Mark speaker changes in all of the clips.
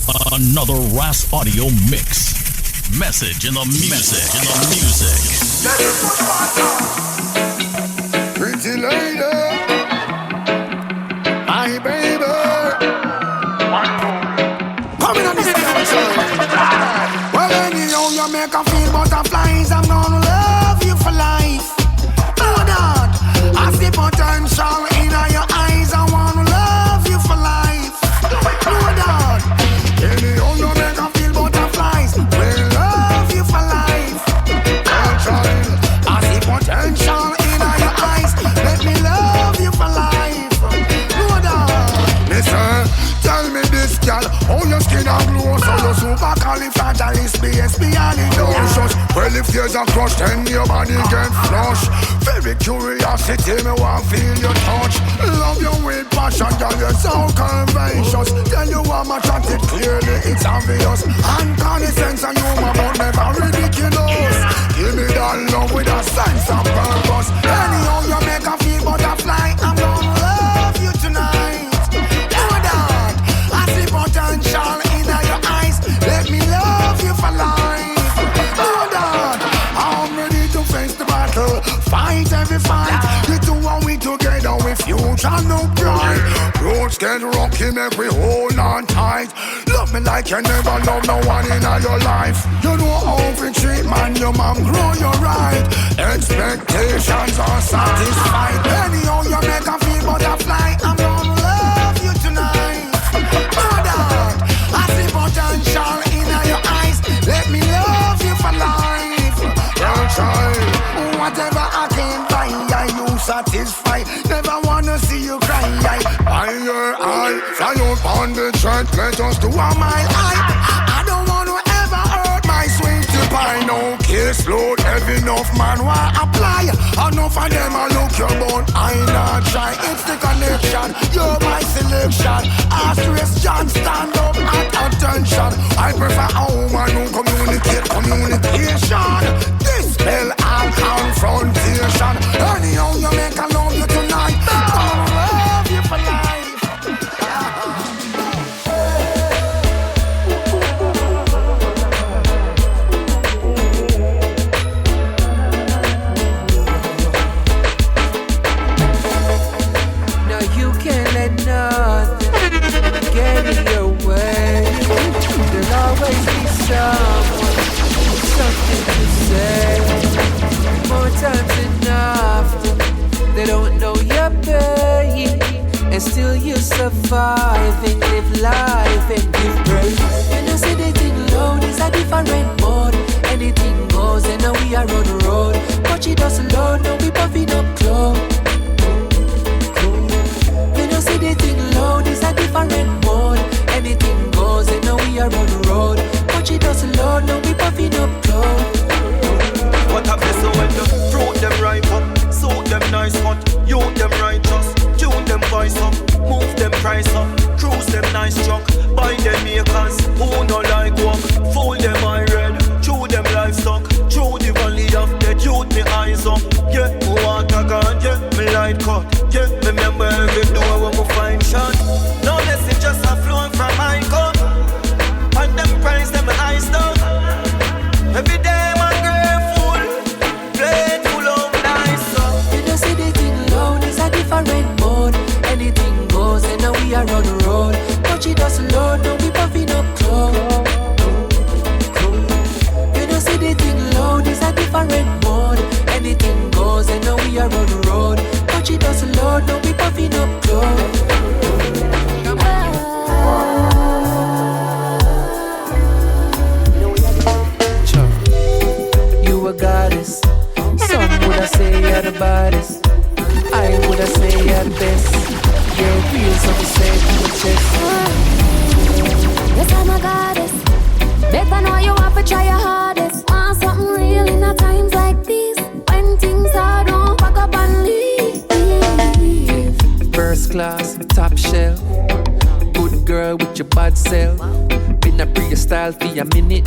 Speaker 1: Another Ras Audio mix. Message in the music.
Speaker 2: Pretty lady, my baby. Coming on this country. Well, anyhow, you make a feel butterflies. I'm gonna love you for life. Oh, God, I see potential in your eyes. I wanna love you for life. Oh, God, anyhow, you make a feel butterflies. We'll love you for life. Oh, child, I see potential in your eyes. Let me love you for life. Oh, God, listen, tell me this, girl. Oh, your skin a glow, so you super califragilisticexpialidocious. Well, if there's a crush, then your body get flush. Very curiosity, me want feel your touch. Love you with passion, girl, you're so conventions. Tell you I'm attracted, clearly it's obvious. Unconnaissance and humor, but never ridiculous. Give me that love with a sense of purpose. Anyhow, you make a feel butterfly, I'm gonna love you tonight. Potential in your eyes, let me love you for life. Oh, God, I'm ready to face the battle, fight every fight. The two and we together with future no pride. Roads get rocky, make we hold on tight. Love me like you never love no one in your life. You know how to treat man, your mom grow you right. Expectations are satisfied. Anyhow, you make a feel butterfly, I'm gonna love you tonight. Potential in your eyes, let me love you for life. Your child, whatever I can buy, you satisfy. Never wanna see you cry. By your eye, fly up on the track, let us do a mile high. I don't wanna ever hurt my sweetie pie. No case load, heavy enough man why apply. Enough of them I look your bone, I not try. It's the connection, you're my selection. Asterisk John, stand up at attention. I prefer a woman who communicate communication. Dispel all confrontation. Anyhow you make I love you tonight, I'll love you for life.
Speaker 3: Always be something to say. More times enough, they don't know your pain, and still you surviving, live life and give praise. You know, say the thing loud is a different mode. Anything goes, and now we are on the road. But she doesn't load, now we puffing up clothes. You know, say the thing loud is a different mode. Anything goes, and now we are on the road. But she doesn't load, now we puffing up clothes.
Speaker 4: What a blessing when you fruit them ripe up, suit them nice cut, youth them righteous, tune them voice up, move them price up, cruise them nice truck, buy them makers, who no like walk, fool them eye red, chew them livestock, through the valley of death, youth me eyes up, yeah, me water gone, yeah, me light cut, yeah, remember every door when we find shot, no blessing just a flow from my cup, and them price them eyes down, every day man grateful, plate full of nice up.
Speaker 3: You know see the thing loud is a different mode, anything goes and now we are on the road, but she doesn't load, now we puffing up clothes. You know see the thing loud is a different mode, anything goes and now we are on the road, but she doesn't load, now we puffing up clothes. You a goddess, some woulda say you're the baddest, I woulda say you're the best. You're real, so we say to the chest.
Speaker 5: Yes, I'm a goddess. Better know you have to try your hardest. Want something real in a times like these. When things are don't pack up and leave.
Speaker 3: First class, top shelf. Good girl with your bad self. Been a pre style for a minute.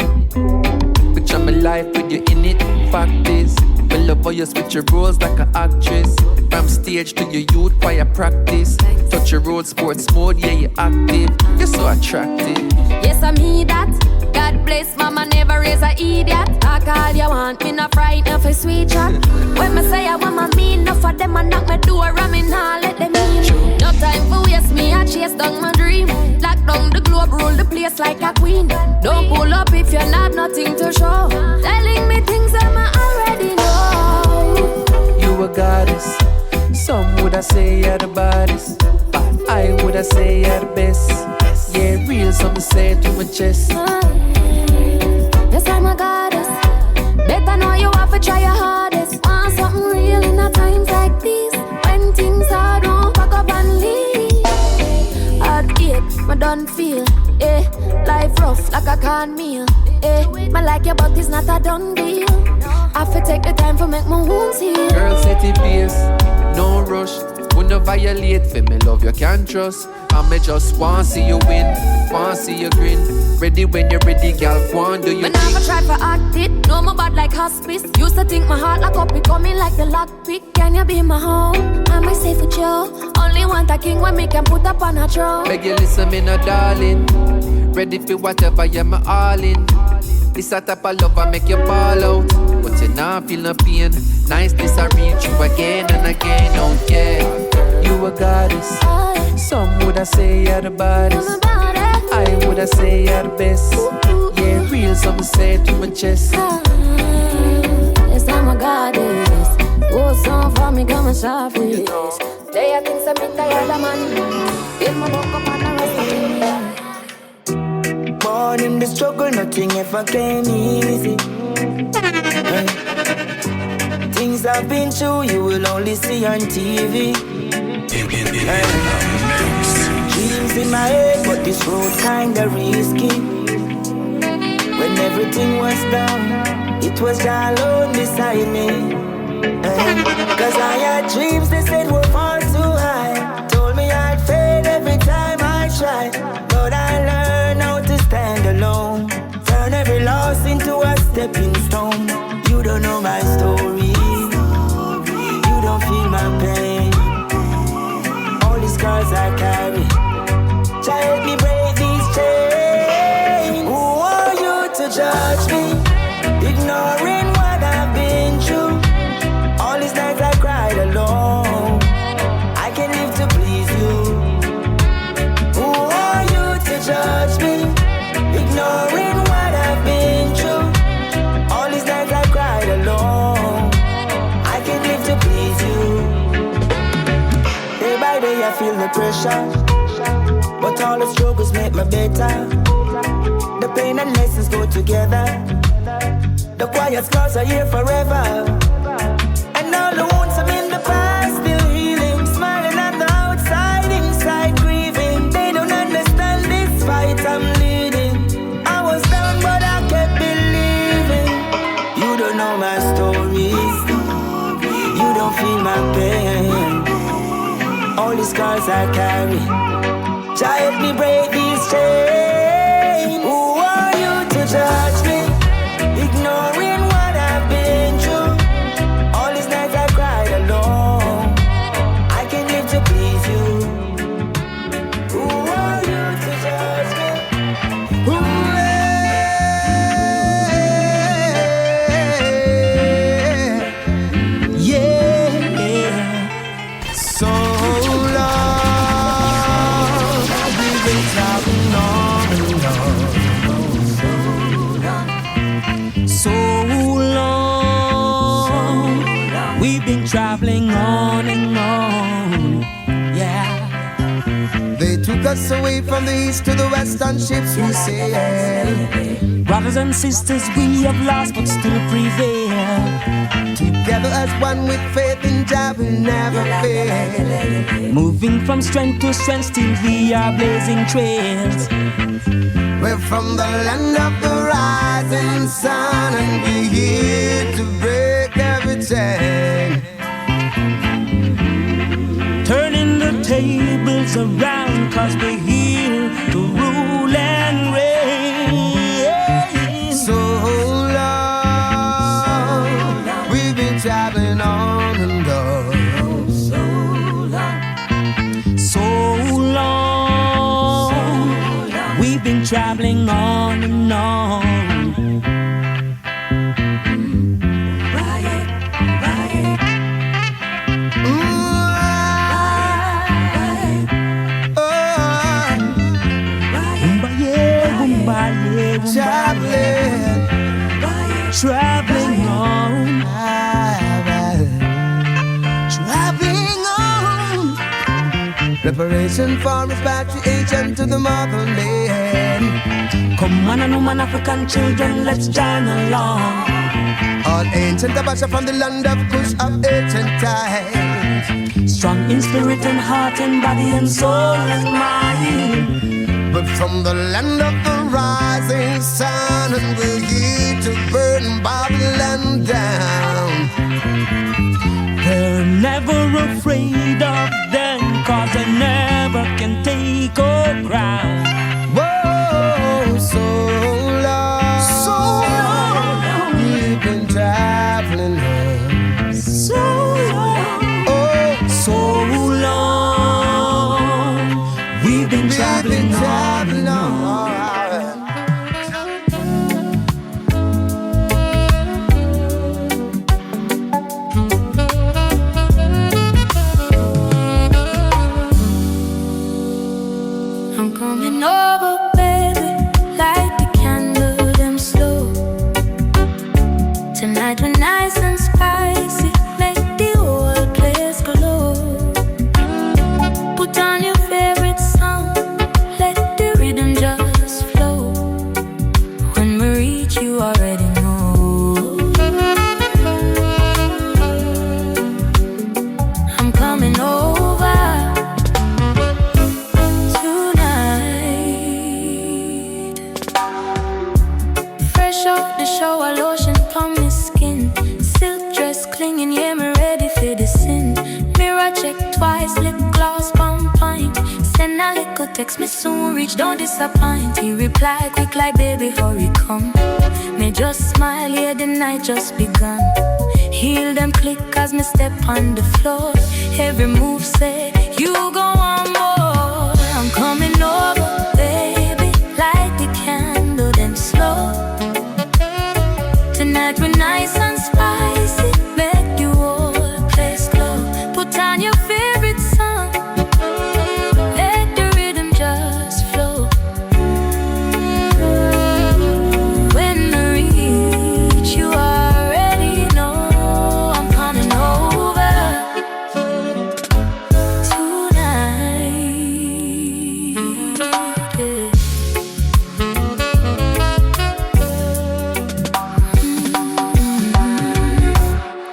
Speaker 3: Picture my life with you in it. Fact is, me love how you switch your roles like an actress. From stage to your youth, choir practice. Touch your road sports mode, yeah, you're active. You're so attractive.
Speaker 5: Yes, I'm place, mama never raise a idiot. I call you want me not frightened for sweet chat. When me say I want my mean, enough of them and knock my door and me nah let them in. No time for waste, me I chase down my dream. Lock down the globe, rule the place like a queen. Don't pull up if you not nothing to show. Telling me things I already know.
Speaker 3: You a goddess. Some woulda say you're the baddest, but I woulda say you're the best. Yeah, real, some say it to my chest.
Speaker 5: Yes, I'm a goddess. Better know you have to try your hardest. Want something real in a times like these. When things hard, don't pack up and leave. Heartache, I don't feel. Life rough like a corn meal. I like you, but it's not a done deal. I have to take the time for make my wounds heal.
Speaker 3: Girl, set it pace, no rush. When you violate, for me love you can't trust. And me just want see you win, want see you grin. Ready when you're ready, girl, want do you
Speaker 5: but never try for act it, no more bad like hospice. Used to think my heart like up, it coming like the lockpick. Can you be my home? Am I safe with you? Only want a king when me can put up on a throne.
Speaker 3: Beg you listen me no darling. Ready for whatever you're my all in. This a type of love I make you ball out. But you not feel no pain. Nice this I reach you again and again, oh yeah. You a goddess. Some woulda say you're the baddest. I woulda say you're the best. Yeah, real, some say it to my chest.
Speaker 5: Yes, I'm a goddess. Go song for me, come and shop it. They are things I'm tired of man. Build my book up on the rest of it.
Speaker 2: Born in the struggle, nothing ever came easy. Things I've been through, you will only see on TV. Dreams in my head, but this road kinda risky. When everything was done, it was Jah alone beside me. Cause I had dreams they said were far too high. Told me I'd fail every time I tried. But I learned how to stand alone. Turn every loss into a stepping stone. You don't know my story. You don't feel my pain. All the scars I carry. Try help me break these chains. Who are you to judge me? Ignoring what I've been through. All these nights I cried alone. I can't live to please you. Who are you to judge me? Ignoring what I've been through. All these nights I cried alone. I can't live to please you. Day by day I feel the pressure, but all the struggles make me better. The pain and lessons go together. The quiet scars are here forever. And all the wounds I'm in the past still healing. Smiling at the outside, inside grieving. They don't understand this fight I'm leading. I was down but I kept believing. You don't know my story. You don't feel my pain. All the scars I carry. Try help me break these chains. Who are you to judge me? Ignoring what I've been through. All these nights I cried alone. I can't live to please you. Who are you to judge me? Yeah. So long we've been traveling on and on.
Speaker 6: So long, we've been traveling on and on, yeah.
Speaker 2: They took us away from the east to the west on ships we sail.
Speaker 6: Brothers and sisters, we have lost but still prevail.
Speaker 2: Together as one with faith in Jah will never fail.
Speaker 6: Moving from strength to strength, still we are blazing trails.
Speaker 2: We're from the land of the rising sun, and we're here to break every chain.
Speaker 6: Turning the tables around, cause we're here to rule and reign.
Speaker 2: So long, we've been traveling on and on.
Speaker 6: So long, we've been traveling traveling on and on. Traveling on, traveling on. Preparation for repatriation to the motherland. Come on, and woman, African children, let's join along. All ancient Abasha from the land of Kush of ancient times. Strong in spirit and heart and body and soul and mind. But from the land of the rising sun, and we're here to burn Babylon down. We're never afraid of them, cause they never can take our ground. Whoa, so long, we've been traveling home. So long, oh, so long, we've been traveling on.
Speaker 5: I'm coming over, baby. Light the candle, them slow. Tonight we're nice and spicy. Make the whole place glow. Put on your favorite song. Let the rhythm just flow. When we reach, you already know. I'm coming over tonight. Fresh off the shower, lotion on my skin. Silk dress clinging, yeah, me ready for the sin. Mirror check twice, lip gloss, pump pint. Send a little text, me soon reach, don't disappoint. He reply quick like baby, hurry come. Me just smile, yeah, the night just begun. Heal them click as me step on the floor. Every move say, you go on more. I'm coming over, baby. Light the candle, then slow. Tonight we're nice and spicy. Make you whole place glow. Put on your favorite song. Let the rhythm just flow. When we reach, you already know. I'm coming over tonight.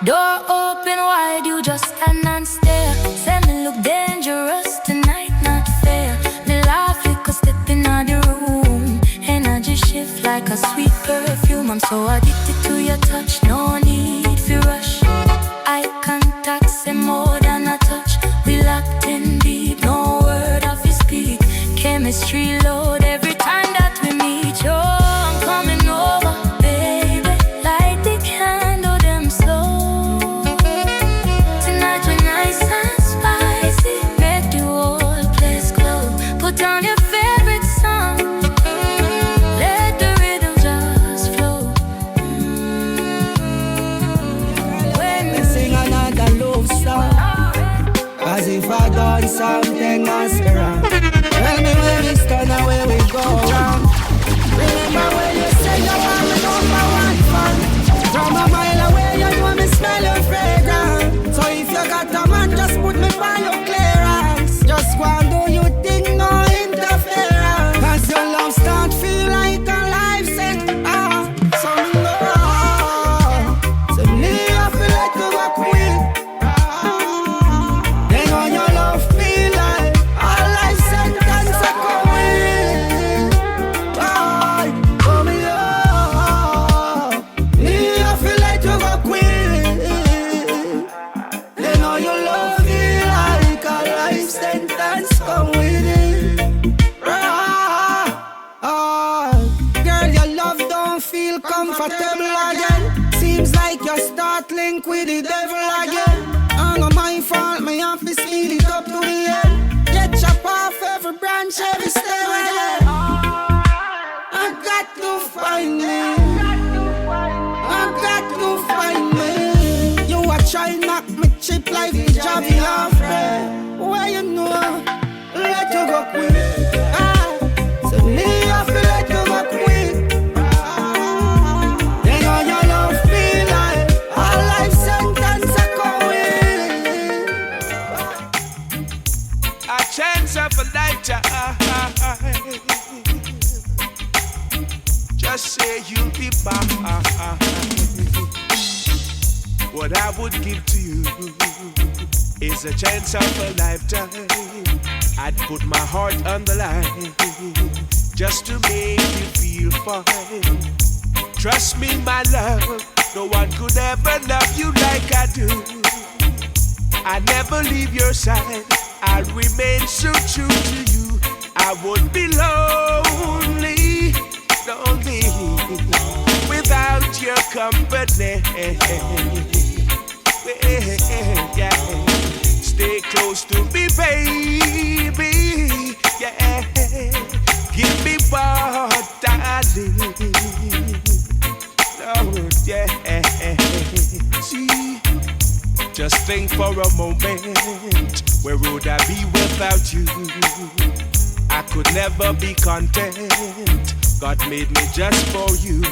Speaker 5: Door open wide, you just stand and stare. Say me look dangerous tonight, not fair. Me laugh like a step in the room. Energy shift like a sweet perfume. I'm so addicted to your touch, no need for rush. Eye contact, say more than a touch. We locked in deep, no word of his speak. Chemistry load every time that we meet. Yo, I'm coming over, baby. Light the candle, them slow. Tonight we're nice and spicy. Make the whole place glow. Put on your favorite song. Let the rhythm just flow. When
Speaker 3: Me sing another love song, as if I done something aspirant. Tell me where we stand and where we go wrong. Remember when you said you want me number one fan. From a mile away you know me smell your fragrance. So if you got a man, just put me by your clearance. Just go and do your thing, no interference. Cause your love start feel like a life sentence. So me know, so me I feel like you a queen. Then on your love feel like a life sentence I go in. Oh me me I feel like you a queen. Then on your love feel like a life sentence come with it. Girl, your love don't feel comfortable again. Seems like you start link with the devil again. I'm not my fault, me have to speed it up to the end. Get chop off every branch, every stem again.
Speaker 7: find me. I got to find me. You a try knock me cheap like the job you friend. Why you know? Let you go quick. So me I feel let you go quick. Then all your love feel like a life sentence a going.
Speaker 8: A chance of a lifetime. Just say you'll be mine. What I would give to you is a chance of a lifetime. I'd put my heart on the line just to make you feel fine. Trust me, my love, no one could ever love you like I do. I never leave your side, I'll remain so true to you. I would be lonely, lonely without your company. Yeah. Stay close to me, baby. Yeah. Give me what I need. Lord, yeah. See, just think for a moment, where would I be without you? I could never be content. God made me just for you.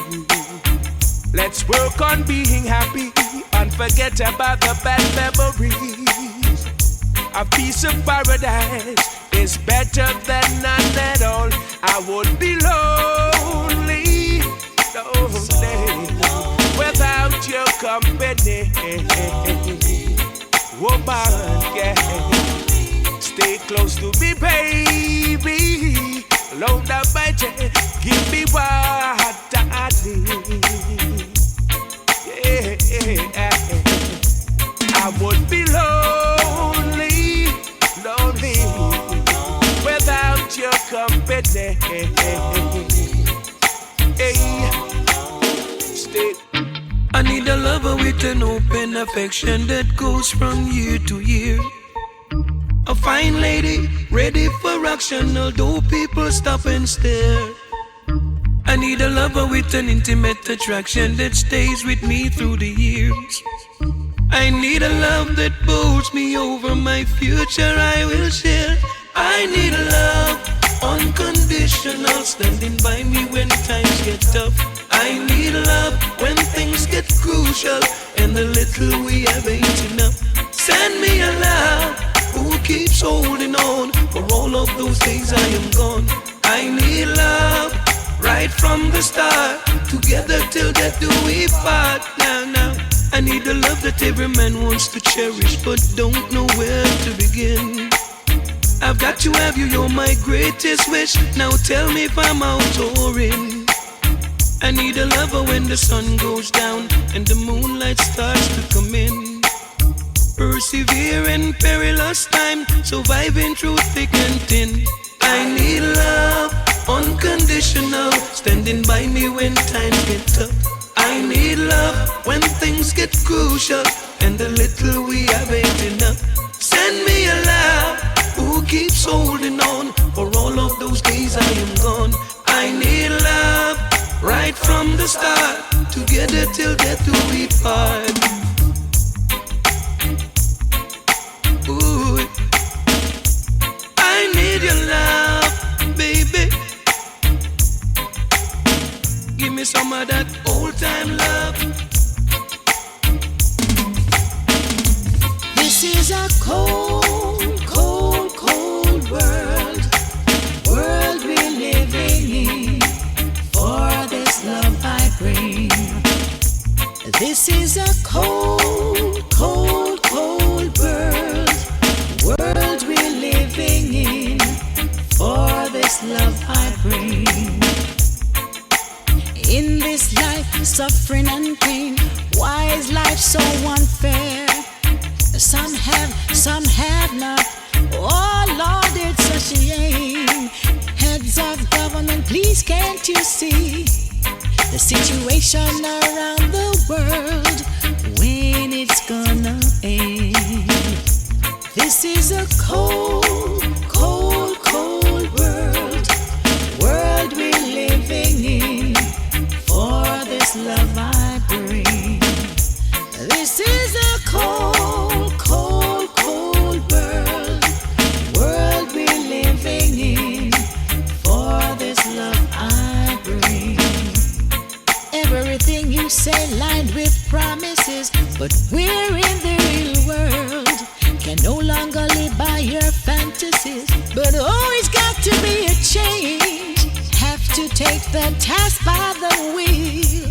Speaker 8: Let's work on being happy and forget about the bad memories. A piece of paradise is better than none at all. I would be lonely, lonely without your company. Woman, yeah. Stay close to me, baby. Alone down my chair, give me what I need. Yeah. I would be lonely, lonely without your company. Hey, stay.
Speaker 3: I need a lover with an open affection that goes from year to year. A fine lady, ready for action, although people stop and stare. I need a lover with an intimate attraction that stays with me through the years. I need a love that pulls me over, my future I will share. I need a love, unconditional, standing by me when times get tough. I need love when things get crucial, and the little we have ain't enough. Send me a love who keeps holding on for all of those days I am gone. I need love right from the start, together till death do we part. Now, I need a love that every man wants to cherish, but don't know where to begin. I've got to have you, you're my greatest wish. Now tell me if I'm out or in. I need a lover when the sun goes down and the moonlight starts to come in. Persevere in perilous time, surviving through thick and thin. I need love, unconditional, standing by me when times get tough. I need love when things get crucial, and the little we have ain't enough. Send me a love who keeps holding on for all of those days I am gone. I need love right from the start, together till death do we part. Ooh, I need your love, baby. Give me some of that old time love.
Speaker 6: This is a cold, cold, cold world we're living in. For this love I bring. This is a cold, cold, cold world we're living in. For this love I bring. In this life, suffering and pain. Why is life so unfair? Some have not. Oh Lord, it's such a shame. Heads of government, please can't you see the situation around the world? When it's gonna end? This is a cold, cold, cold world we're living in.
Speaker 9: say lined with promises, but we're in the real world. Can no longer live by your fantasies, but always got to be a change. Have to take the task by the wheel.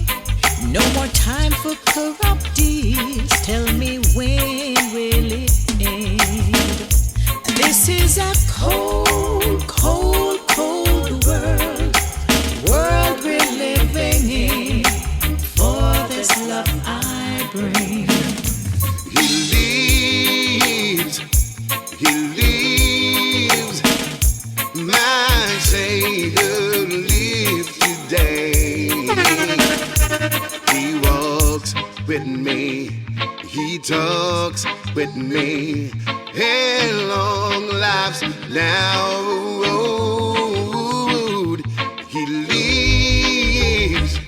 Speaker 9: No more time for corrupt deeds. Tell me when will it end? This is a cold, cold, cold world. World we're living in. For this love I bring.
Speaker 10: He lives, my Savior lives today. He walks with me, he talks with me, and long life's narrow road. He lives,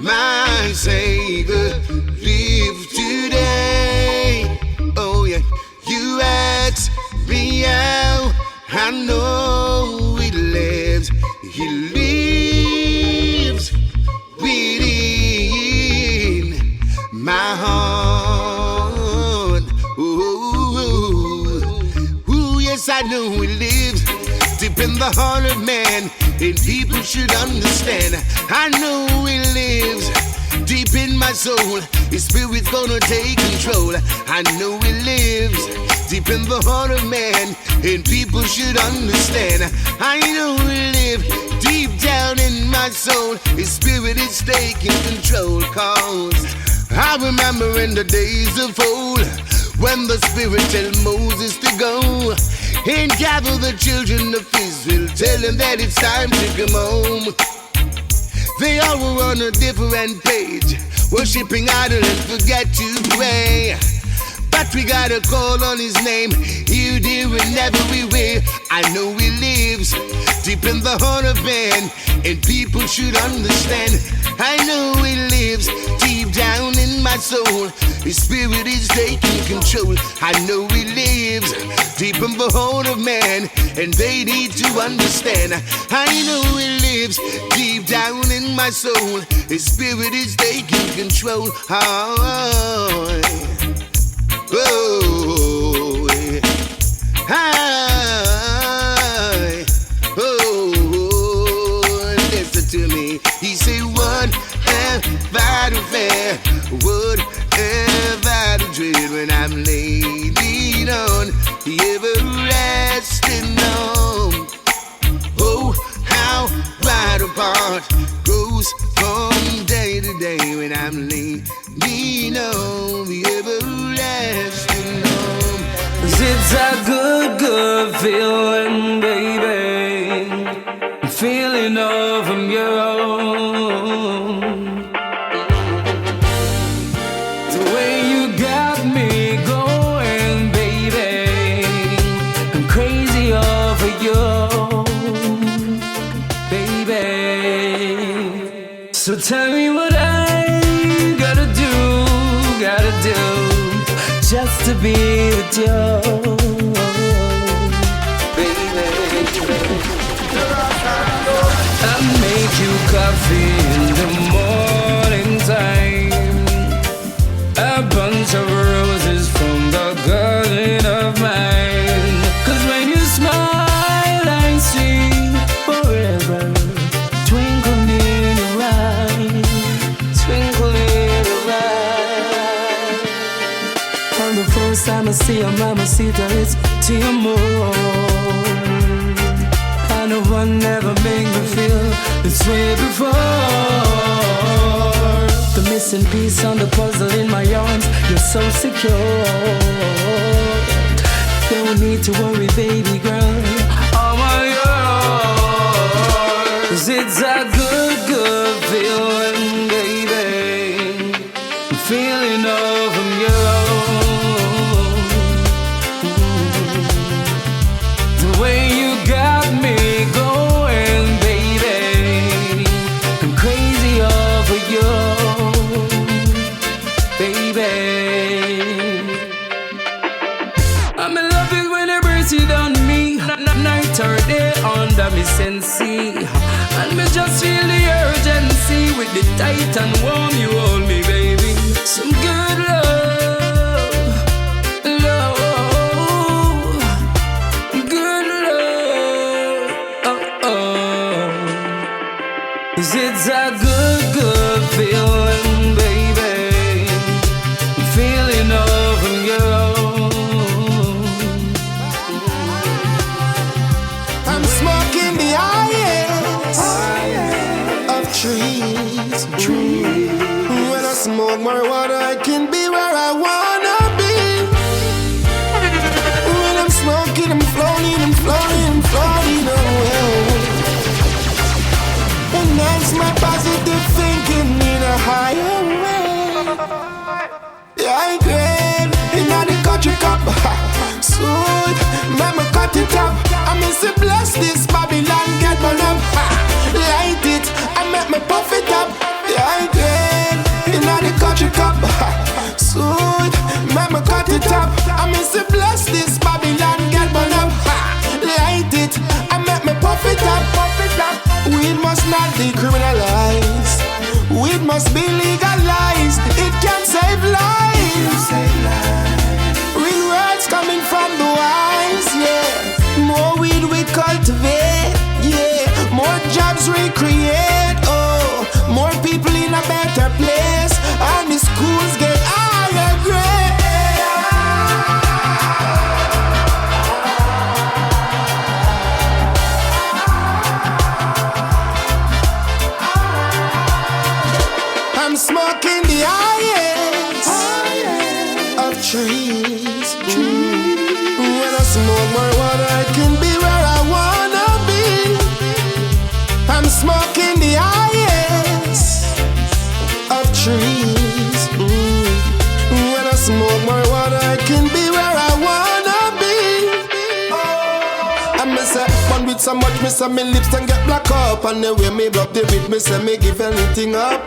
Speaker 10: my Savior lives today. Oh yeah, you ask me how I know he lives. He lives within my heart. Ooh, yes, I know he lives deep in the heart of man, and people should understand. I know he lives deep in my soul. His spirit's gonna take control. I know he lives deep in the heart of man, and people should understand. I know he lives deep down in my soul. His spirit is taking control. Cause I remember in the days of old, when the Spirit told Moses to go and gather the children of Israel, tell them that it's time to come home. They all were on a different page, worshipping idol and forget to pray. But we gotta call on his name, you do it everywhere. I know he lives deep in the heart of man, and people should understand. I know he lives deep down in my soul. His spirit is taking control. I know he lives deep in the heart of man, and they need to understand. I know he lives deep down in my soul. His spirit is taking control. Listen to me. He said, what have I to fear? What have I to dread when I'm leaning on the everlasting arm? Oh, how wide apart goes from day to day when I'm leaning on the everlasting arm.
Speaker 6: It's a good, good feeling, baby. Feeling of your own. The way you got me going, baby. I'm crazy over you, baby. So tell me what I gotta do, just to be with you, baby. I make you coffee in the morning time, a bunch of roses from the garden of mine. 'Cause when you smile, I see forever twinkle in your eyes, twinkle in your eyes. And the first time I see your mamacita, it's to your moon. No one never made me feel this way before. The missing piece on the puzzle in my arms, you're so secure. Don't need to worry, baby girl, I'm all yours. 'Cause it's a good, good feeling, baby. I'm feeling over you. The way you got me going, baby. I'm crazy over you, baby. I'm in love with when you burst it on me, night or day
Speaker 3: under me sensei. And me just feel the urgency with the tight and warm you hold me, baby. Some good love, good love. Oh. 'Cause it's a good feeling, baby. Feeling over you.
Speaker 2: I'm smoking the highest of trees. When I smoke marijuana, I can be where I wanna be. When I'm smoking, I'm floating away. And that's my positive thinking in a higher way. Yeah, I grab in the country cup. Sweet, mama cut it up. I miss to bless this Babylon, get my up. Light it, I make me puff it up. Yeah, I grab in the country cup. Sweet, mama cut it up. I miss to bless this Babylon, get my up. Light it, I make me puff it up. Weed must not be criminalized. Weed must be legalized. It can save lives. Real words coming from the wise, yeah. More weed we cultivate, yeah. More jobs we create, oh. More people in a better place, and the schools get higher grade. I'm smoking the highest of trees. When I smoke marijuana, I can be where I wanna be. I'm smoking the highest of trees. When I smoke marijuana, I can be where I wanna be. I miss a one with so much, miss my lips and get black up. And the way me block the beat, me say me give anything up.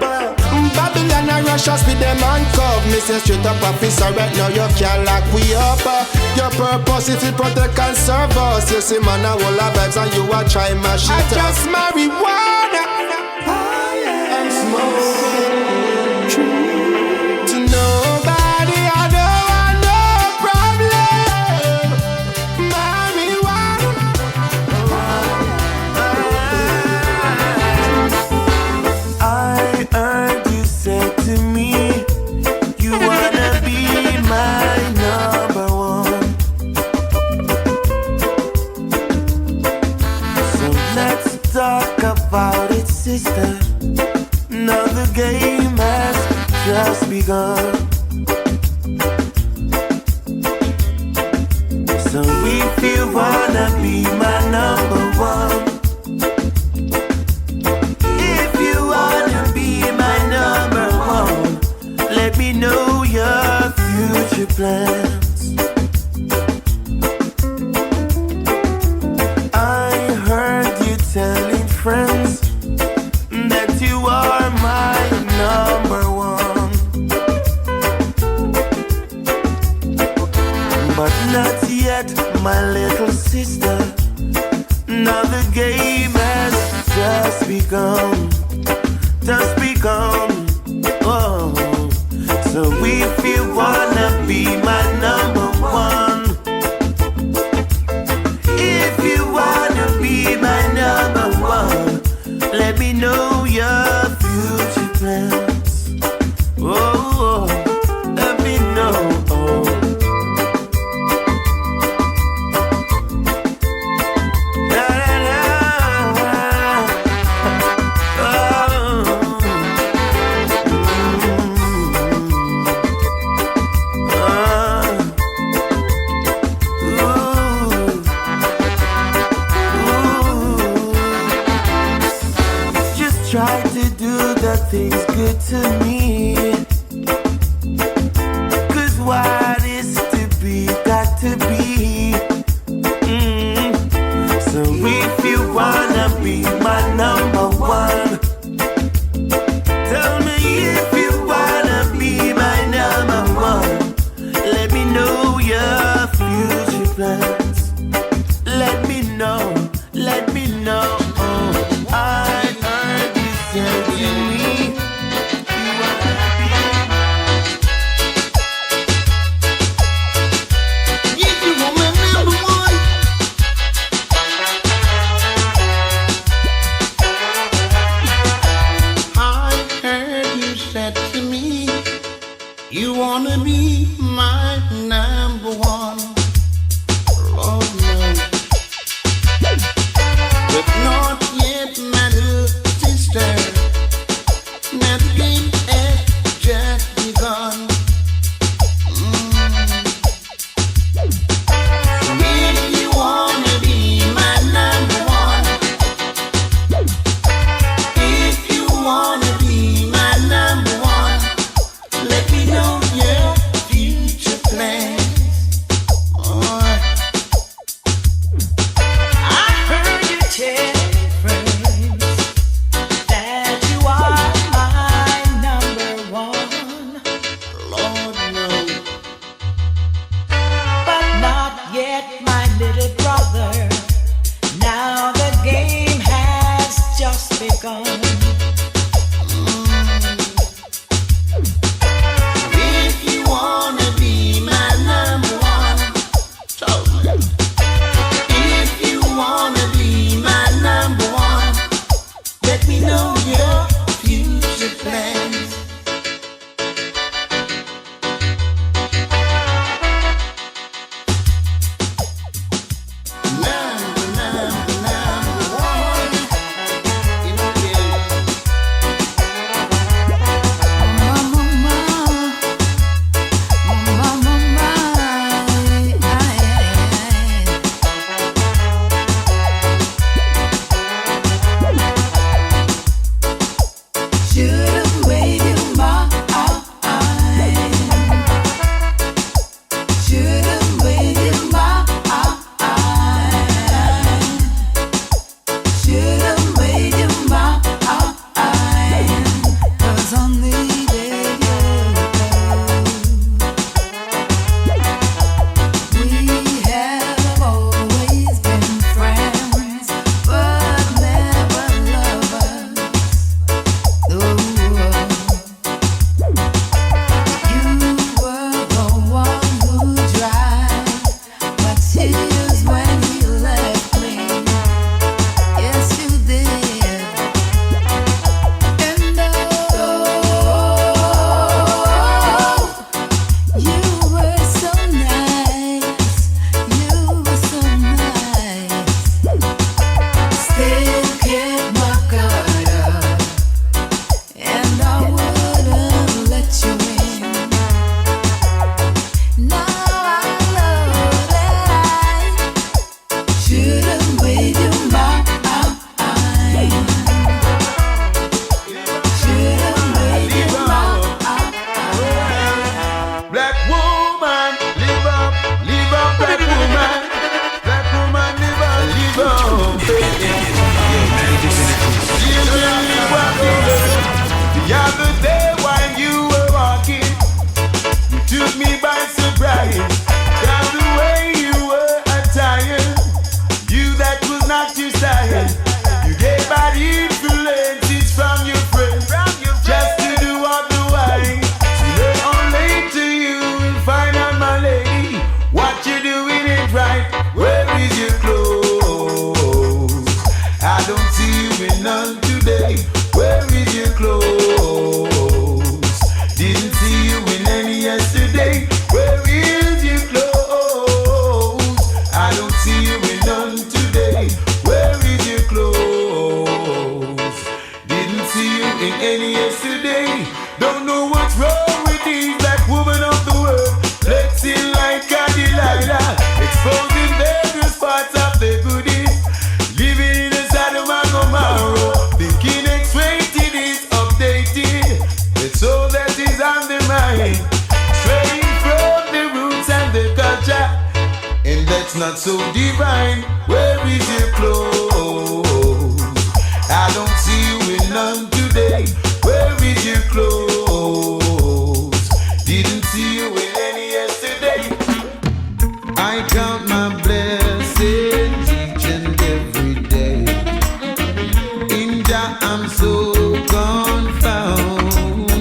Speaker 2: Babylon and Russia speed them handcuff. Me say straight up officer, right now you can't lock we up. Your purpose is to protect and serve us. You see man, I will have vibes and you a try my shit. I just marijuana. I'm smoking to nobody. I don't want no problem. Marijuana.
Speaker 11: I heard you say to me, you wanna be my number one. So let's talk about it, sister. Now the game has just begun. So if you wanna be my number one, if you wanna be my number one, let me know your future plans. I heard you telling friends that you are my number one, but not yet, my little sister. Now the game has just begun, oh. So if you wanna be my number one, if you wanna be my number one, let me know your future plans. Oh, let me know. Try to do the things good to me, 'cause what is to be, got to be. So if you wanna be my number one, tell me if you wanna be my number one. Let me know your future plans. Let me know, let me gone. If you wanna be my number one, if you wanna be my number one, let me know your future plans.
Speaker 10: Not so divine. Where is your clothes? I don't see you in none today. Where is your clothes? Didn't see you in any yesterday. I count my blessings each and every day. In Jah I'm so confound.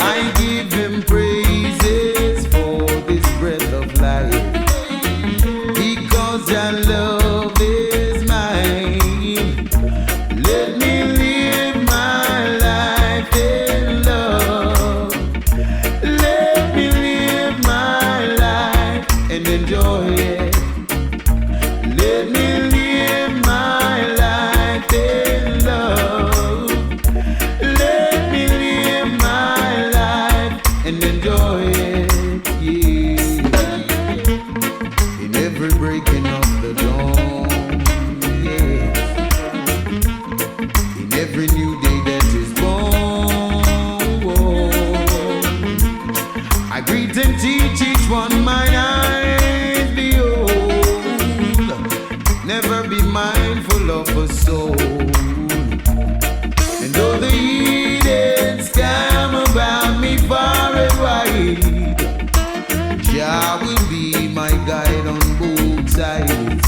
Speaker 10: I give him praises for this breath of life. Your love is mine. Let me live my life in love. Let me live my life and enjoy it. Let me live my life in love. Let me live my life and enjoy it. Yeah. In every breaking of the dawn, yeah. In every new day that is born, I greet and teach each one mine eyes behold. Never be mindful of a soul. And though the heathens come about me far and wide, Jah will be my guide on both sides.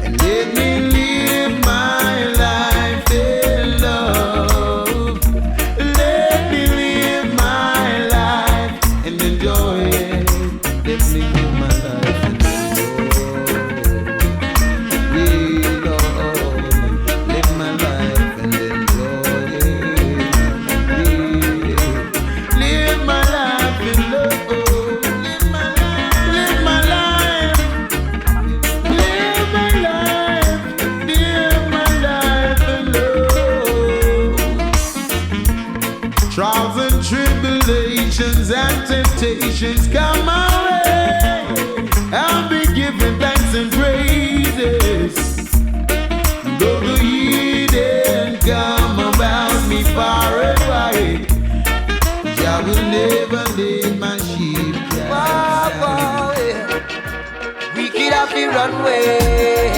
Speaker 10: And let me live my temptations come my way, I'll be giving thanks and praises. Though the heathen come about me far and wide, I will never leave my sheep down.
Speaker 3: Wicked have to run away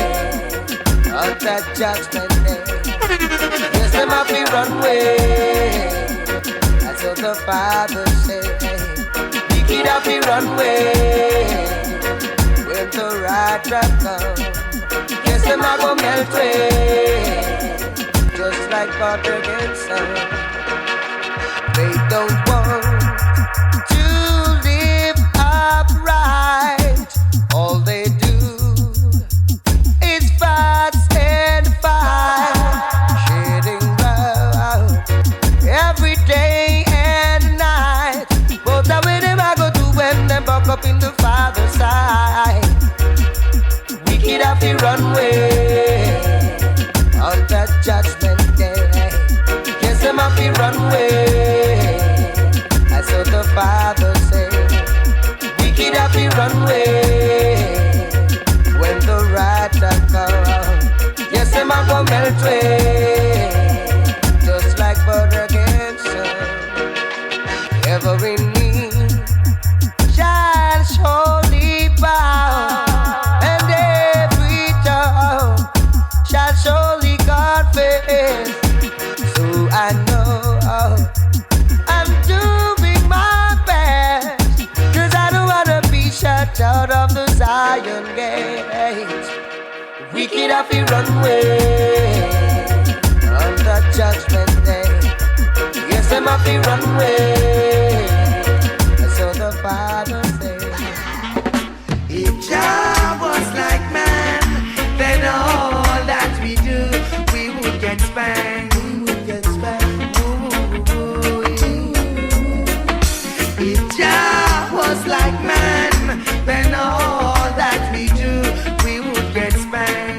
Speaker 3: on that judgment day. Yes, them have to run away. That's what the Father said. Wicked have to run away when the wrath comes. Yes, them have to melt away just like butter against sun. They don't want to live upright. All they do is fast and fight, shedding blood every day and night. But the way them I go do when them buck up in the Father's side. Wicked have to run away on that judgment day. Yes, them have to run away. That's what the Father said. Wicked have to run away when the wrath comes. Yes, them a go melt away just like butter against sun. Every knee shall surely bow, and every tongue shall surely confess. So I know I'm doing my best, 'cause I don't wanna be shut out of the Zion gate. Wicked have to run away on the judgment day. Yes, them have to run away. So the Father said, if Jah was like man, then all that we do, we would get spanked. If Jah was like man, then all that we do, we would get spanked.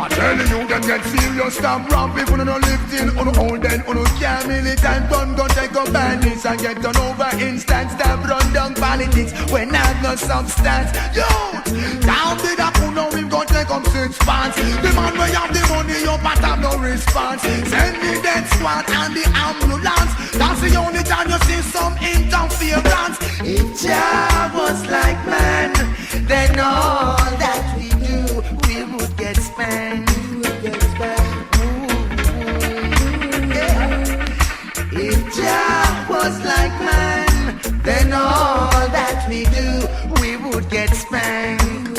Speaker 2: I'm telling you that get serious, stop romping, you no lifting, you no hold then, you no care militant, don't go take up bandits and get done over instant, stop run down politics, when I've no substance. Yo, down to the pool, now we gon' take up 6 pants. The man where have the money, you but have no response. Send me that squad and the ambulance. That's the only time you see some interference. If Jah was like man, then all that we do, we would get spanked. If Jah was like man, then all that we do, we would get spanked.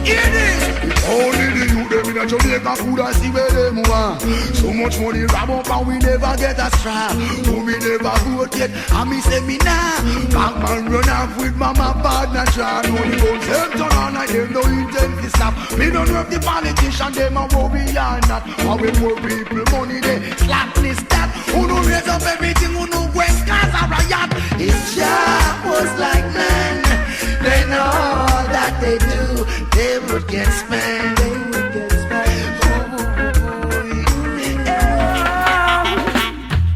Speaker 2: It is only the youth them in a Jamaica could have see where them want. So much money rab up and we never get a strap. Who me never vote yet, and me say me nah. Back man run off with mama partner John. Only guns them turn on and them no intent to stop. Me don't know if the politician them a worry or not. Or when more people money they slap this that. Who no raise up everything, who no West cause a riot. If Jah was like man, then all that they do, they would get spanked.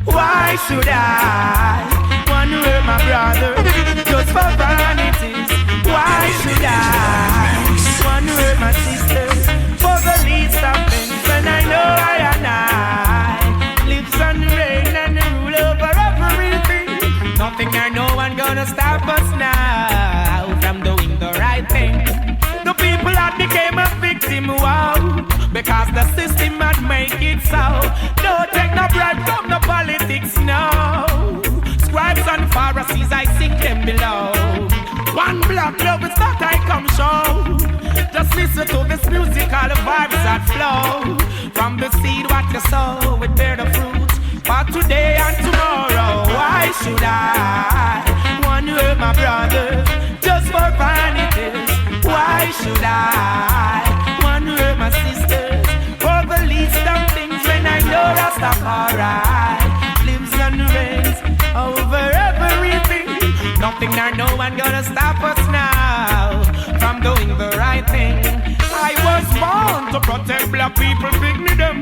Speaker 11: Why should I want to hurt my brother just for vanities? Why should I want to hurt my sister for the least of things when I know I and I lives on the rain and the rule over everything? Nothing or no one gonna stop us now from doing the right thing. The people that became a victim, wow, because the system had make it so. Don't take no bribe from the politics, no. Scribes and Pharisees, I sink them below. One black love is that I come show. Just listen to this musical vibes that flow. From the seed what you sow, it bear the fruit for today and tomorrow. Why should I want to hurt my brother just for vanities? Why should I want to hurt my sisters for the least of things when I know Rastafari lives and reigns over everything? Nothing or no one gonna stop us now from doing the right thing. I was born to protect black people, pick me them.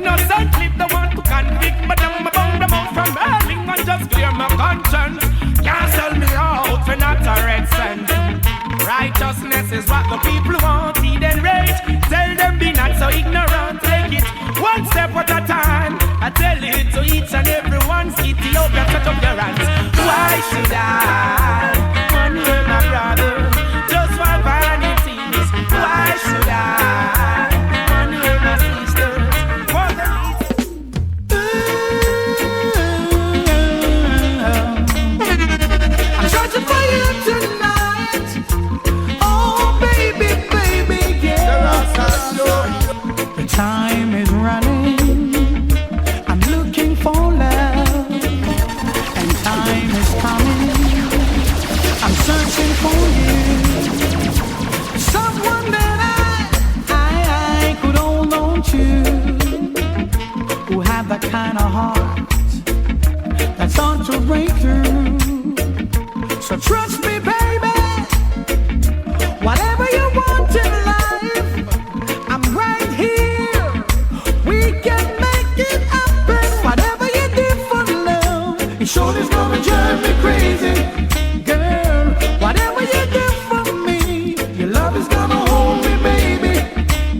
Speaker 11: No innocently the one to convict me. Them bound them out from hurling and just clear my conscience. Can't sell me out for not a red cent. Righteousness is what the people want. Feed and rage. Tell them be not so ignorant. Take it one step at a time. I tell it to each and every one. Ethiopia, touch up your hands. Why should I wonder my brother just for vanities? Why should I wonder my sisters for the I'm searching for you tonight. Oh baby, baby, yeah. The time is running. I'm looking for love, and time is coming. I'm searching for you, someone that I could hold on to, who have that kind of heart that's on to break through. So trust me, baby. Whatever you want in life, I'm right here. We can make it happen. Whatever you did for love, it sure is gonna drive me crazy. Girl, whatever you did for me, your love is gonna hold me, baby.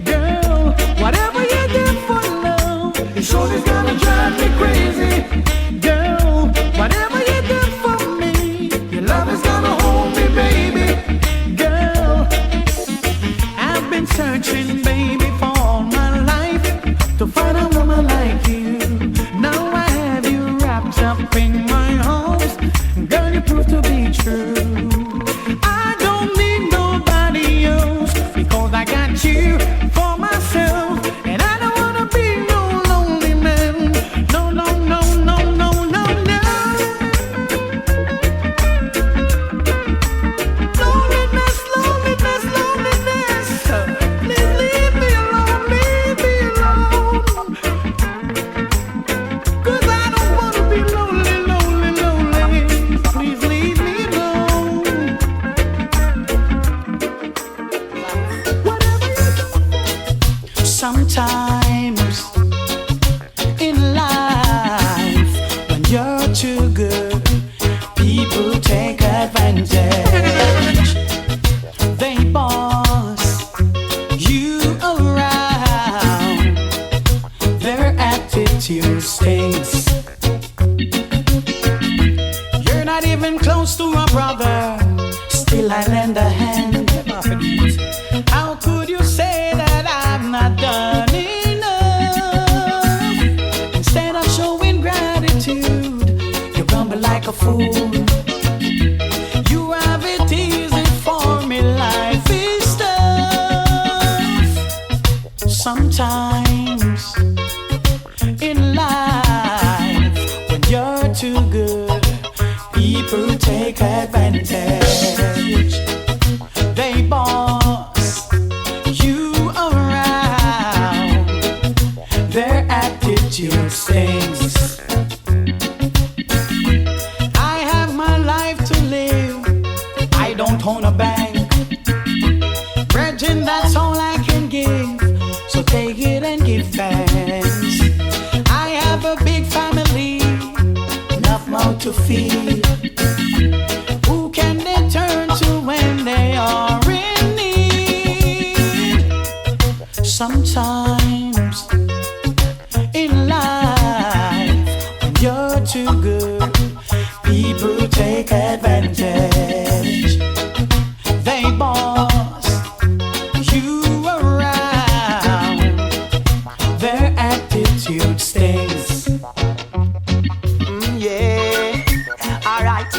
Speaker 11: Girl, whatever you did for love, it sure is gonna drive me crazy. Girl, whatever you did for me, your love is gonna hold me, baby. Girl, I've been searching, baby, for all my life to find a woman like you. Now I have you wrapped up in my arms. Girl, you prove to be true. I don't need nobody else because I got you for myself. And I don't wanna be no lonely man. No, no, no, no, no, no, no. Loneliness, loneliness, loneliness. Please leave me alone, leave me alone. 'Cause I don't wanna be lonely, lonely, lonely. Please leave me alone. Whatever you do. Sometimes in life, when you're too good, people take advantage. They boss you around. Their attitude stinks. You're not even close to a brother. Still I lend a hand. How could you say that I've not done enough? Instead of showing gratitude, you grumble like a fool. You have it easy for me, life is tough. Sometimes in life, when you're too good, people take advantage. They boss you around. Their attitude stinks. I have my life to live. I don't own a bank. Brethren, that's all I can give. So take it and give thanks. I have a big family, enough mouth to feed. Who can they turn to when they are in need? Sometimes in life, when you're too good, people take advantage. They boss you around. Their attitude stinks.
Speaker 12: Yeah, alright.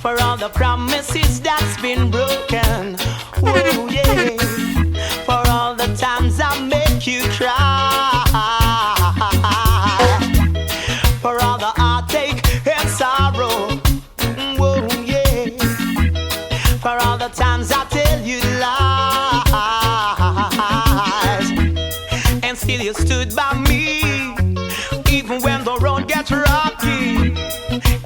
Speaker 12: For all the promises that's been broken. Ooh, yeah. For all the times I make you cry. For all the heartache and sorrow. Whoa, yeah. For all the times I tell you lies. And still you stood by me, even when the road gets rocky.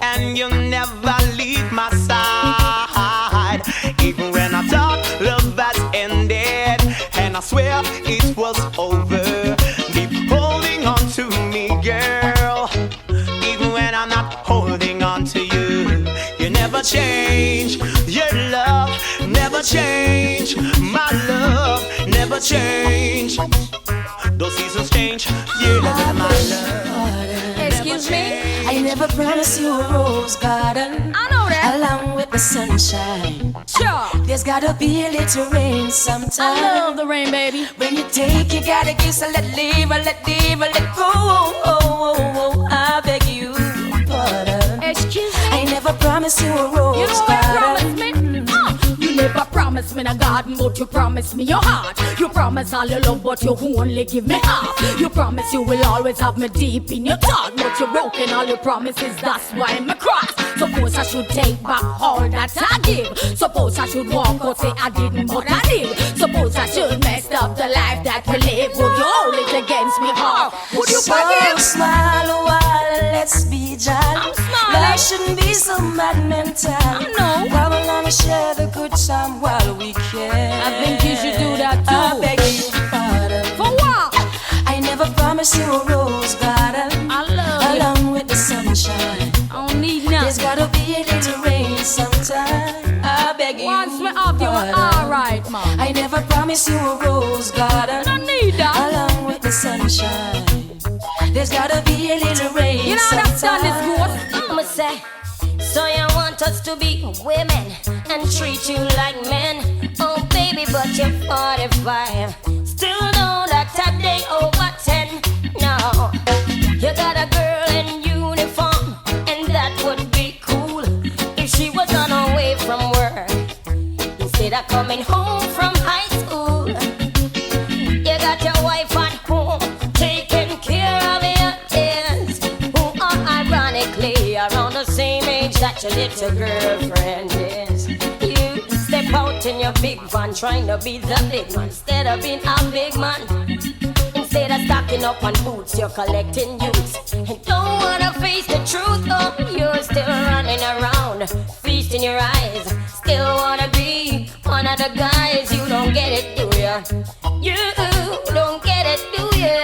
Speaker 12: And you never leave my side, even when I thought love has ended. And I swear it was over. You never change. Your love never change. My love never change. Those seasons change. Yeah, my love.
Speaker 9: Excuse me, I never promised you a rose garden.
Speaker 5: I know that.
Speaker 9: Along with the sunshine.
Speaker 5: Sure.
Speaker 9: There's gotta be a little rain sometime.
Speaker 5: I love the rain, baby.
Speaker 9: When you take, you gotta give, so let leave, or let leave, or let go. I beg you, pardon.
Speaker 5: Excuse me.
Speaker 9: I never promised you a rose
Speaker 5: You know what you promised me?
Speaker 9: You
Speaker 5: never promised me a garden, but you promised me your heart. You promised all your love, but you only give me half. You promise you will always have me deep in your thought, but you broken all your promises, that's why I'm a cross. Suppose I should take back all that I give. Suppose I should walk out, say I didn't, but I did. Suppose I should mess up the life that we live. Would you hold it against me, heart? Would you forgive?
Speaker 9: Smile a while, let's be jolly.
Speaker 5: I'm smiling.
Speaker 9: Life shouldn't be so mad mental.
Speaker 5: I know.
Speaker 9: Come along and share the good time while we can.
Speaker 5: I think you should do that too.
Speaker 9: I beg you pardon.
Speaker 5: For what?
Speaker 9: I never promised you a rose garden.
Speaker 5: I love you.
Speaker 9: Along with the sunshine.
Speaker 5: I don't need nothing.
Speaker 9: There's gotta be a little rain sometime. I beg you.
Speaker 5: Once me off, you were alright, man.
Speaker 9: I never promised you a rose garden.
Speaker 5: I don't need that.
Speaker 9: Along with the sunshine. There's gotta be a little rain.
Speaker 5: You know that's done this good.
Speaker 13: I'ma say, so you want us to be women and treat you like men. Oh baby, but you're 45. Still know that day over 10. No, you got a girl in uniform, and that would be cool if she was on her way from work instead of coming home from high school. You got your wife at home taking care of your kids, who are ironically around the same age that your little girlfriend is. You step out in your big van trying to be the big man instead of being a big man. Instead of stocking up on boots, you're collecting youths and don't wanna face the truth. Oh, you're still running around, feasting your eyes. Still wanna be one of the guys. You don't get it, do ya? You don't get it, do ya?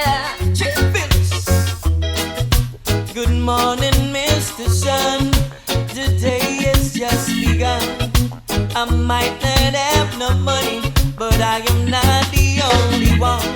Speaker 14: Good morning, Mr. Sun. The day has just begun. I might not have no money, but I am not the only one.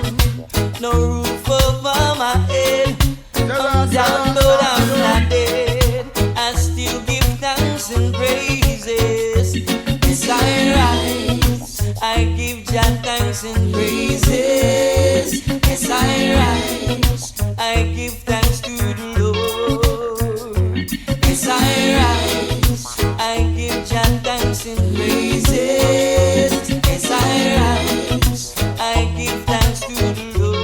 Speaker 14: No roof over my head. I'm down, but I'm not dead. I still give thanks and praises. Yes, I rise. I give Jah thanks and praises. Yes, I rise. I give thanks to the Lord. Yes, I rise. I give Jah thanks and praises. Yes, I rise. I give thanks to the Lord.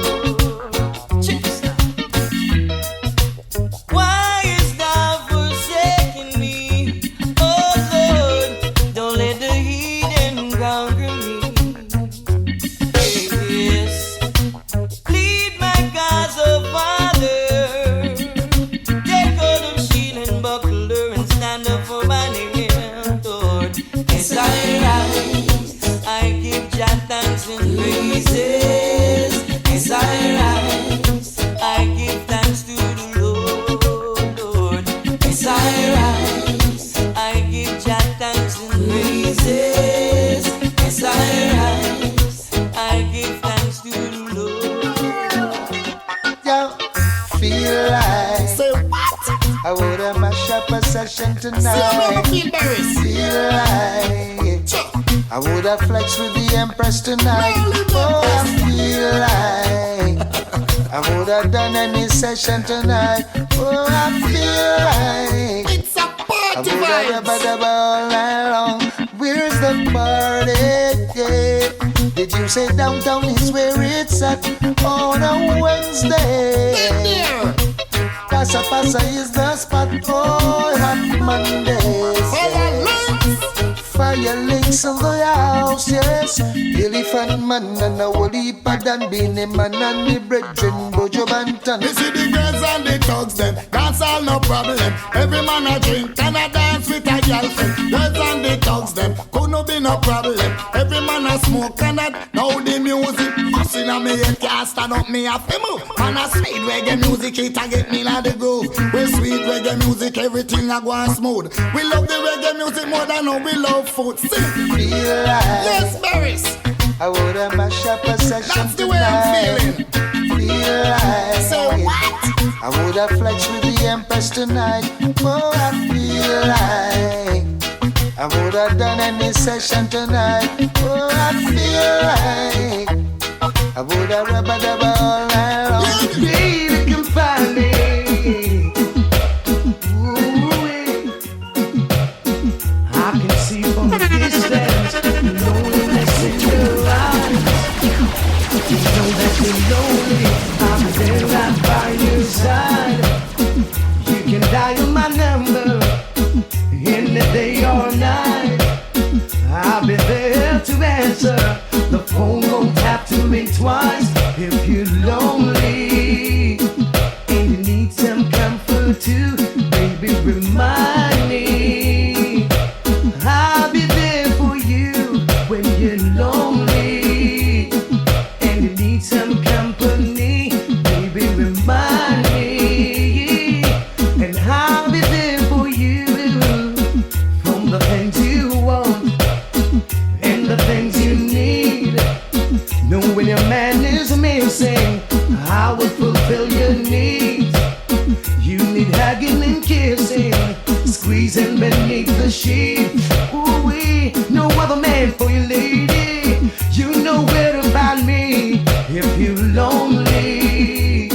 Speaker 14: Why is thou forsaking me? Oh Lord, don't let the heathen conquer me. Yes, lead my cause, oh Father. Take hold of shield and buckler and stand up for my name, Lord. Yes, I rise. I give Jah thanks and praises. Yes, I rise. I give thanks to the Lord. Yes, I rise. I give Jah thanks and praises. Yes, I rise. I give thanks to the Lord.
Speaker 10: Yo, feel like
Speaker 7: Say what?
Speaker 10: I would have mash up a session tonight.
Speaker 7: Feel embarrassed.
Speaker 10: Feel like I would have flexed with the Empress tonight. Oh, I feel like I would have done any session tonight. Oh, I feel like
Speaker 7: It's a
Speaker 10: I
Speaker 7: party
Speaker 10: would have
Speaker 7: vibes.
Speaker 10: all night long. Where's the party? Yeah. Did you say downtown is where it's at on a Wednesday?
Speaker 7: Get there.
Speaker 10: Passa Passa is the spot. Oh, hot Mondays.
Speaker 7: Fire links.
Speaker 10: Fire links in the house, yes. Elephant man and a whole heap of Dan Beanie man and me brethren Buju Banton.
Speaker 7: You see the girls and the thugs them dance all no problem. Every man a drink and a dance with a girlfriend. Girls and the thugs them could no be no problem. Every man a smoke and a now the music. Us in a me head can't
Speaker 2: stand up, me have to move. Man, I speed reggae music, it a get me like the groove. With sweet reggae music, everything a go on smooth. We love the reggae music more than how we love food. Sing.
Speaker 15: Feel like
Speaker 2: yes, Barris.
Speaker 15: I woulda mash up a session.
Speaker 2: That's the way I'm feeling.
Speaker 15: Feel like
Speaker 2: so what?
Speaker 15: I woulda flex with the Empress tonight. Oh, I feel like I woulda done any session tonight. Oh, I feel like I woulda rubber all night long. Baby, come find me. Ooh, I can see from a distance loneliness in your eyes. You know that you're lonely. I'm there right by your side. You can dial my number any day or night. I'll be there to answer. The phone won't have to ring twice. If you're lonely and you need some comfort too, baby, remind me. I'll be there for you when you're lonely and you need some company, baby, remind me. And I'll be there for you from the things you want and the things you need. Know when your man is missing, I will fulfill your needs. You need hugging and kissing, squeezing beneath the sheet. Ooh-wee, no other man for you, lady. You know where to find me if you're lonely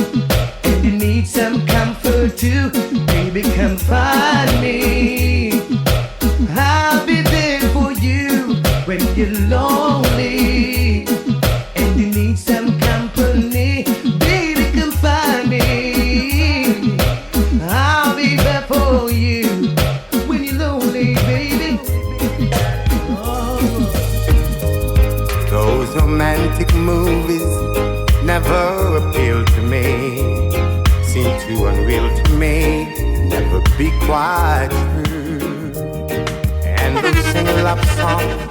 Speaker 15: and you need some comfort too. Baby, come find me. I'll be there for you when you're lonely and you need some company. Baby, come find me. I'll be there for you when you're lonely, baby. Oh.
Speaker 10: Those romantic movies never appealed to me, seem too unreal to me, never be quite true. And those singing love songs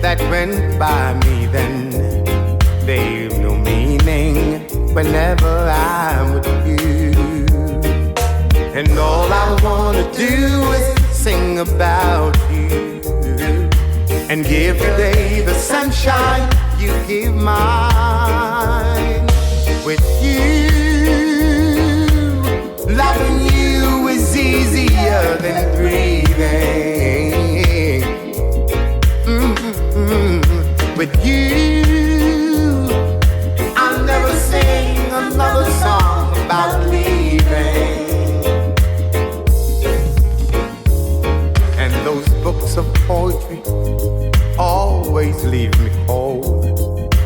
Speaker 10: that went by me then, they've no meaning whenever I'm with you. And all I wanna do is sing about you and give today the sunshine you give mine. With you, loving you is easier than breathing. With you, I'll never sing another song about leaving. And those books of poetry always leave me cold.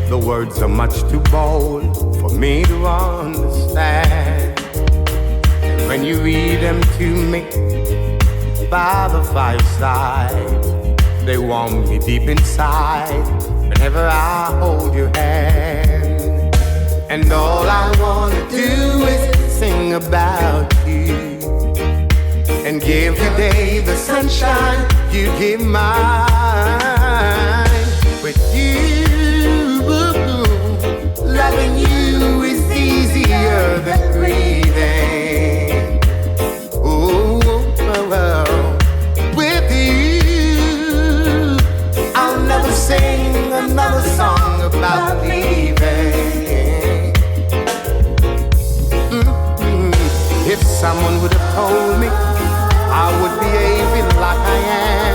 Speaker 10: The words are much too bold for me to understand. And when you read them to me by the fireside, they warm me deep inside whenever I hold your hand. And all I wanna do is sing about you and give today the sunshine you give mine. With you, loving you is easier than breathing. Ooh, with you, I'll never sing another song about leaving. If someone would have told me I would behave like I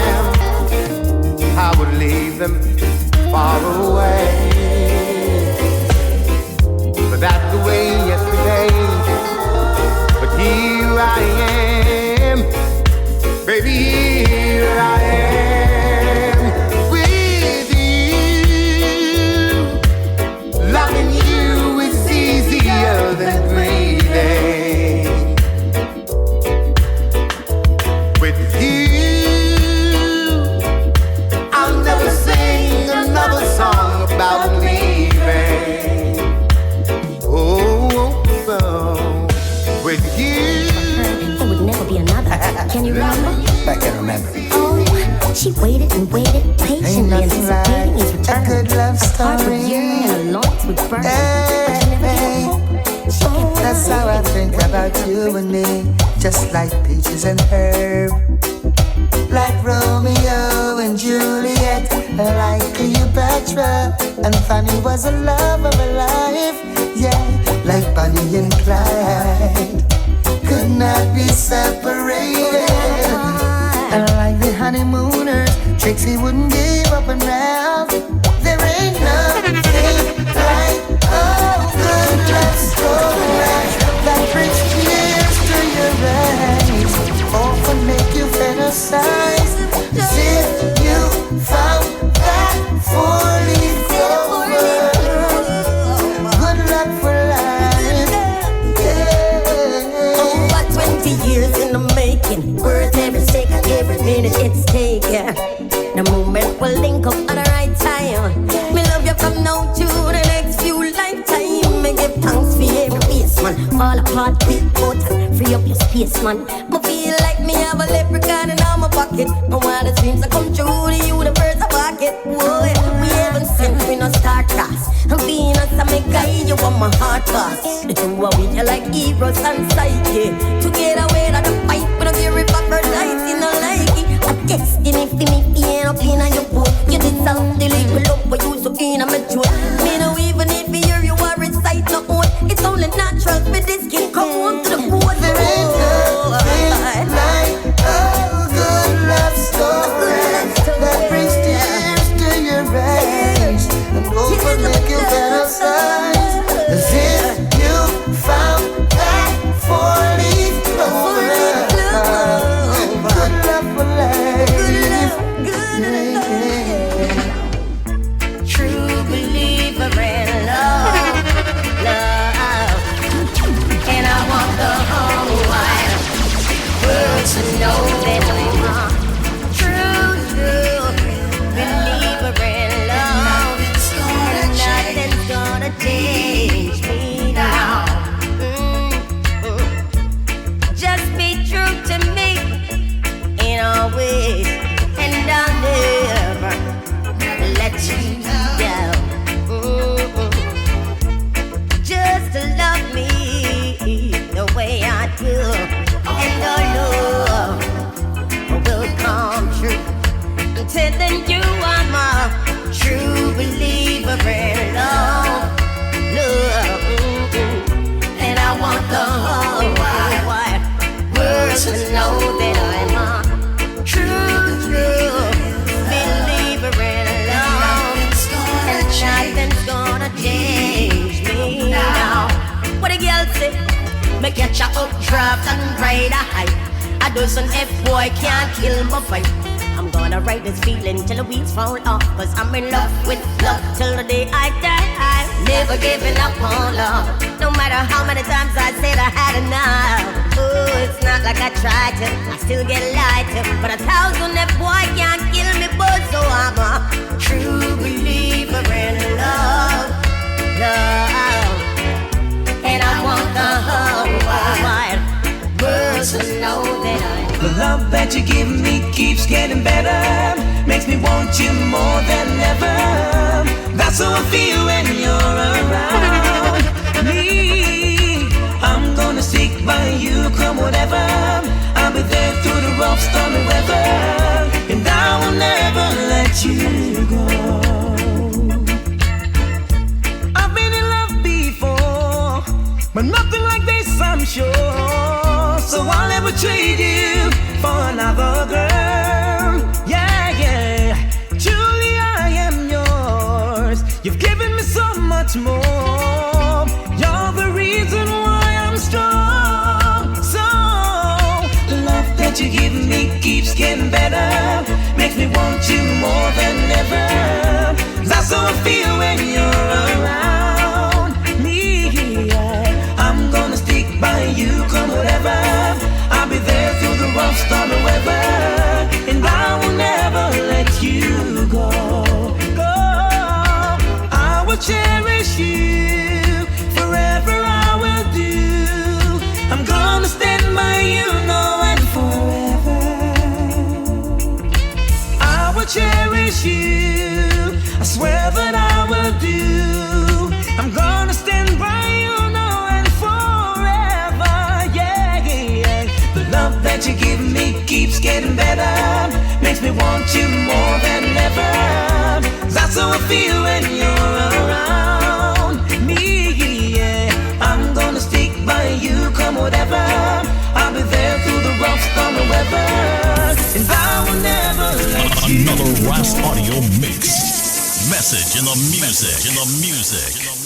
Speaker 10: am, I would leave them far away. But that's the way yesterday. But here I am, baby, here I am with you.
Speaker 13: She waited and waited patiently, anticipating his return.
Speaker 2: A good love story.
Speaker 13: Heart was yearning and her lungs would burn. But she never gave up.
Speaker 2: That's how I think about you and me, just like peaches and herb, like Romeo and Juliet, like Cleopatra and Fanny was the love of her life, yeah, like Bonnie and Clyde, could not be separated, and like the honeymooners, Trixie wouldn't give up on Ralph. There ain't nothing like good love story that brings tears to your eyes, often make you fantasize as if you found that four-leaf clover. Good luck for life, yeah.
Speaker 13: Oh, what 20 years in the making, worth every second, every minute it's taken. The moment we'll link up at the right time. Me love you from now to the next few lifetime. Me give thanks for every face, man. Fall apart, big out and free up your space, man. Me feel like me have a leprechaun in my pocket. And while the dreams I come true, the universe I pocket. Whoa, we haven't seen we no star cross. I'm Venus and me guide you on my heart pass. The two of we are like heroes and psyche. Together we're at the fight, but I'm very paradise in a like it. I guess in if me being up in your boat, you deserve the little love for you so in a mature. Me no even if you hear you are recite no own. It's only natural for this kid come home to the board.
Speaker 2: There ain't nothing like a good love story that brings tears to your eyes and will make you fantasize as if you found that four-leaf clover. Good love for life.
Speaker 13: True believer in love, love. And I want the whole wide world to know that I'm a true believer in love. Nothing's gonna change me now. Just be true to me in all ways, and I'll never let you down. Just to love me the way I do, and our love will come true. I'm telling you I'm a true believer in love, love. And I want the whole wide world to know that I'm a true believer in love, and nothing's gonna change me now. What a girl say? Me catch a updraft and ride a high. A dozen F-boy can't kill my fight. I'm gonna ride this feeling till the weeds fall off, 'cause I'm in love with love till the day I die. I'm never giving up on love, no matter how many times I said I had enough. Oh, it's not like I tried to, I still get lied to, but 1,000 F-boy can't kill me, but so I'm a true believer in love, love. And I want the whole wide world to know that
Speaker 6: the love that you give me keeps getting better, makes me want you more than ever. That's how I feel when you're around me. I'm gonna stick by you, come whatever. I'll be there through the rough, stormy weather, and I will never let you go. I've been in love before, but nothing like this, I'm sure. So I'll never trade you for another girl. Yeah, yeah. Truly I am yours. You've given me so much more. You're the reason why I'm strong. So the love that you give me keeps getting better, makes me want you more than ever. That's how I feel when you're around me. I'm gonna stick by you, come whatever. I'll be there through the rough, stormy weather, and I will never let you go. Go, I will cherish you forever. I will do. I'm gonna stand by you now and forever. I
Speaker 15: cherish you. I swear that I will do. I'm gonna stand by you now and forever, yeah, yeah. The love that you give me keeps getting better, makes me want you more than ever. That's how I feel when you're around me, yeah. I'm gonna stick by you, come whatever. I'll be there through the rough storm or weather, and I will never let you
Speaker 1: Another
Speaker 15: go.
Speaker 1: Ras Audio mix. Message in the music.